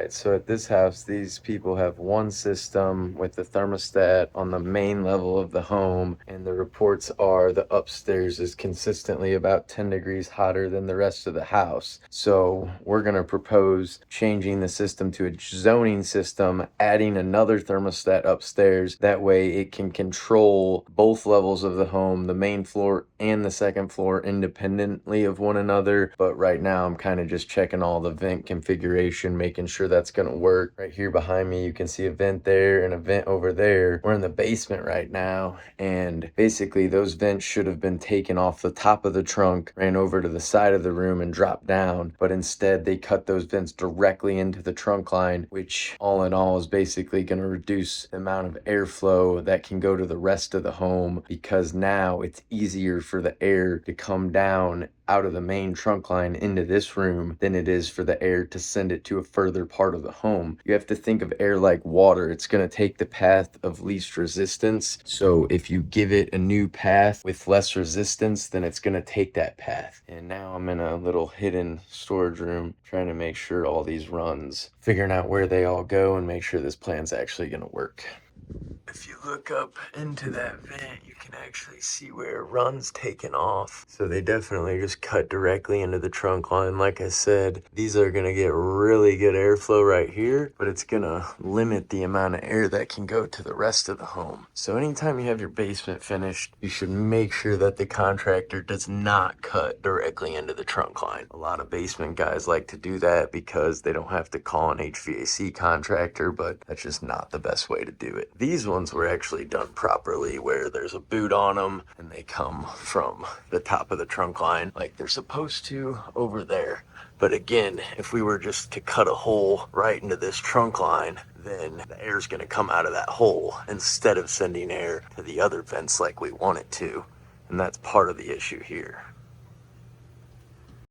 right, so at this house, these people have one system with the thermostat on the main level of the home, and the reports are the upstairs is consistently about 10 degrees hotter than the rest of the house. So we're going to propose changing the system to a zoning system, adding another thermostat upstairs. That way it can control both levels of the home, the main floor and the second floor, independently of one another. But right now I'm kind of just checking all the vent configuration, making sure that's going to work. Right here behind me, you can see a vent there and a vent over there. We're in the basement right now, and basically those vents should have been taken off the top of the trunk, ran over to the side of the room and dropped down, but instead they cut those vents directly into the trunk line, which all in all is basically going to reduce the amount of airflow that can go to the rest of the home, because now it's easier for the air to come down out of the main trunk line into this room than it is for the air to send it to a further part of the home. You have to think of air like water. It's going to take the path of least resistance. So if you give it a new path with less resistance, then it's going to take that path. And now I'm in a little hidden storage room trying to make sure all these runs, figuring out where they all go and make sure this plan's actually going to work. If you look up into that vent, you can actually see where it runs taken off. So they definitely just cut directly into the trunk line. Like I said, these are gonna get really good airflow right here, but it's gonna limit the amount of air that can go to the rest of the home. So anytime you have your basement finished, you should make sure that the contractor does not cut directly into the trunk line. A lot of basement guys like to do that because they don't have to call an HVAC contractor, but that's just not the best way to do it. These ones were actually done properly, where there's a boot on them and they come from the top of the trunk line like they're supposed to over there. But again, if we were just to cut a hole right into this trunk line, then the air's going to come out of that hole instead of sending air to the other vents like we want it to. And that's part of the issue here.